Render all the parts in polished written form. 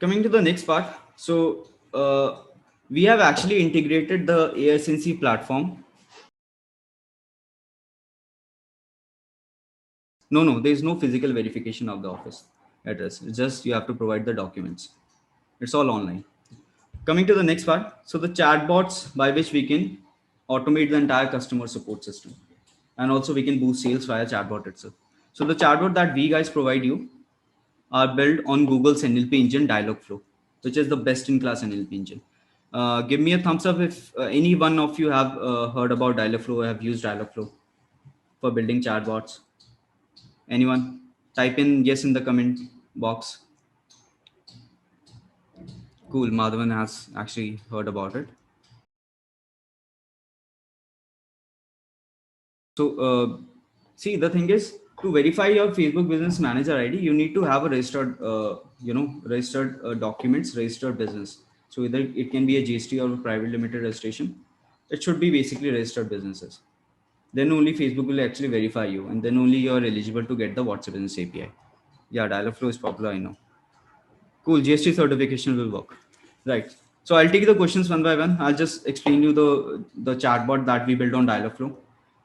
Coming to the next part. So we have actually integrated the ASNC platform. No, there is no physical verification of the office address. It's just you have to provide the documents. It's all online. Coming to the next part. So the chatbots by which we can automate the entire customer support system. And also we can boost sales via chatbot itself. So the chatbot that we guys provide you are built on Google's NLP engine Dialogflow, which is the best in class NLP engine. Give me a thumbs up if any one of you have heard about Dialogflow or have used Dialogflow for building chatbots. Anyone? Type in yes in the comment box. Cool. Madhavan has actually heard about it. So, see, the thing is, to verify your Facebook Business Manager ID, you need to have a registered, registered documents, registered business. So either it can be a GST or a private limited registration. It should be basically registered businesses. Then only Facebook will actually verify you, and then only you are eligible to get the WhatsApp Business API. Yeah, Dialogflow is popular, I know. Cool, GST certification will work. Right. So I'll take the questions one by one. I'll just explain you the chatbot that we built on Dialogflow.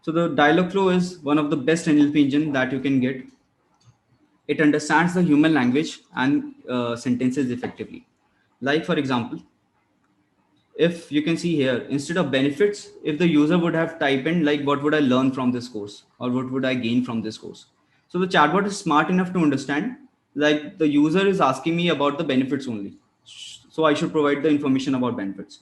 So the Dialogflow is one of the best NLP engine that you can get. It understands the human language and sentences effectively. Like for example, if you can see here, instead of benefits, if the user would have typed in like, what would I learn from this course or what would I gain from this course? So the chatbot is smart enough to understand like the user is asking me about the benefits only. So I should provide the information about benefits.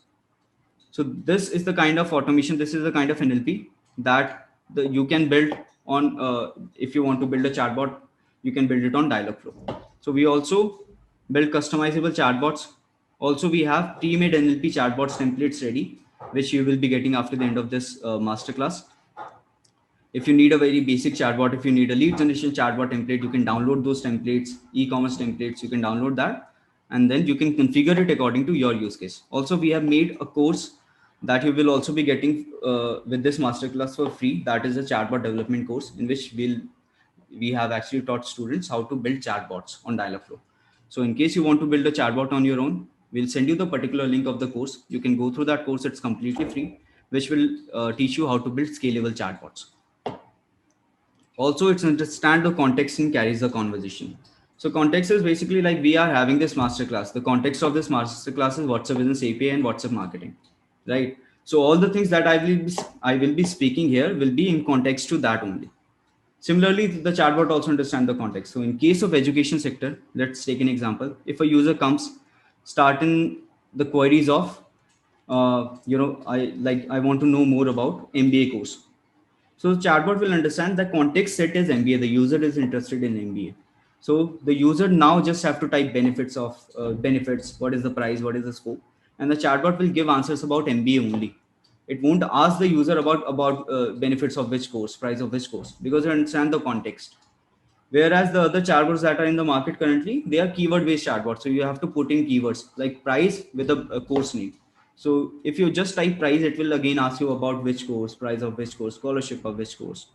So this is the kind of automation, this is the kind of NLP that you can build on. If you want to build a chatbot, you can build it on Dialogflow. So we also build customizable chatbots. Also, we have pre-made NLP chatbots templates ready, which you will be getting after the end of this masterclass. If you need a very basic chatbot, if you need a lead generation chatbot template, you can download those templates, e-commerce templates, you can download that, and then you can configure it according to your use case. Also, we have made a course that you will also be getting with this masterclass for free. That is a chatbot development course in which we have actually taught students how to build chatbots on Dialogflow. So in case you want to build a chatbot on your own, we'll send you the particular link of the course. You can go through that course. It's completely free, which will teach you how to build scalable chatbots. Also, it's understand the context and carries the conversation. So context is basically like we are having this masterclass. The context of this masterclass is WhatsApp Business API and WhatsApp marketing, right? So all the things that I will be speaking here will be in context to that only. Similarly, the chatbot also understand the context. So in case of education sector, let's take an example. If a user comes, starting the queries of, I want to know more about MBA course. So chatbot will understand the context set is MBA. The user is interested in MBA. So the user now just have to type benefits of benefits. What is the price? What is the scope? And the chatbot will give answers about MBA only. It won't ask the user about benefits of which course, price of which course, because it understand the context. Whereas the other chatbots that are in the market currently, they are keyword based chatbots. So you have to put in keywords like price with a course name. So if you just type price, it will again ask you about which course, price of which course, scholarship of which course,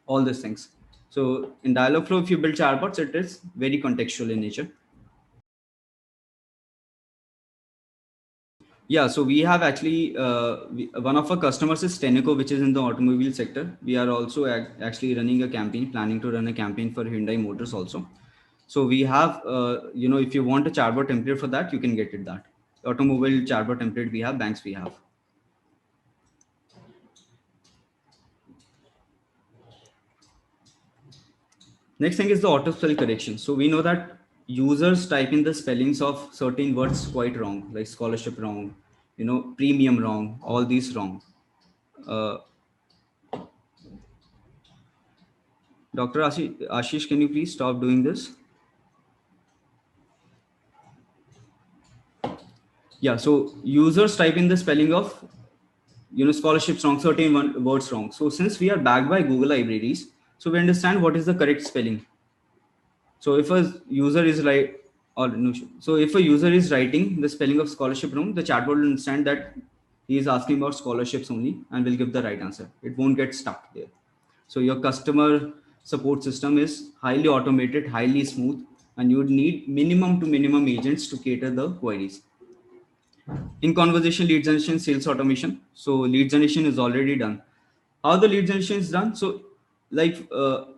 all these things. So in Dialogflow, if you build chatbots, it is very contextual in nature. Yeah, so we have actually one of our customers is Tenneco, which is in the automobile sector. We are also actually running a campaign, planning to run a campaign for Hyundai Motors also. So we have, if you want a chatbot template for that, you can get it that. Automobile chatbot template we have, banks we have. Next thing is the auto spell correction. So we know that users type in the spellings of certain words quite wrong, like scholarship wrong, premium wrong, all these wrong. Uh, Dr. Ashish, can you please stop doing this? Yeah, so users type in the spelling of scholarships wrong, certain words wrong. So since we are backed by Google libraries, so we understand what is the correct spelling. So if a user is right, or no, so if a user is writing the spelling of scholarship wrong, the chatbot will understand that he is asking about scholarships only and will give the right answer. It won't get stuck there. So your customer support system is highly automated, highly smooth, and you would need minimum to minimum agents to cater the queries. In conversation lead generation, sales automation. So lead generation is already done. How the lead generation is done? So like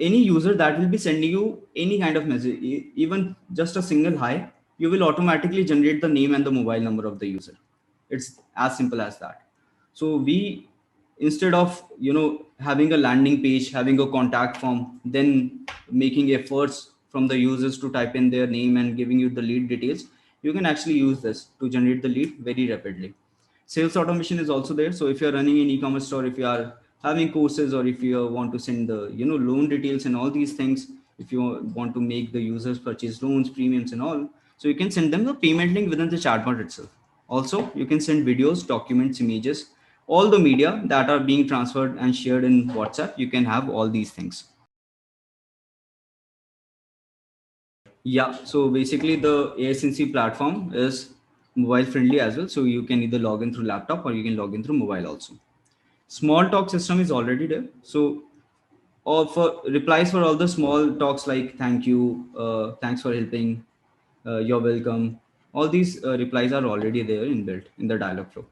any user that will be sending you any kind of message, even just a single hi, you will automatically generate the name and the mobile number of the user. It's as simple as that. So we, instead of having a landing page, having a contact form, then making efforts from the users to type in their name and giving you the lead details, you can actually use this to generate the lead very rapidly. Sales automation is also there. So if you're running an e-commerce store, if you are having courses, or if you want to send the loan details and all these things, if you want to make the users purchase loans, premiums and all, so you can send them the payment link within the chatbot itself. Also you can send videos, documents, images, all the media that are being transferred and shared in WhatsApp. You can have all these things. Yeah, so basically the ASNC platform is mobile friendly as well. So you can either log in through laptop or you can log in through mobile also. Small talk system is already there. So or for replies for all the small talks like thank you, thanks for helping, you're welcome. All these replies are already there inbuilt in the dialog flow.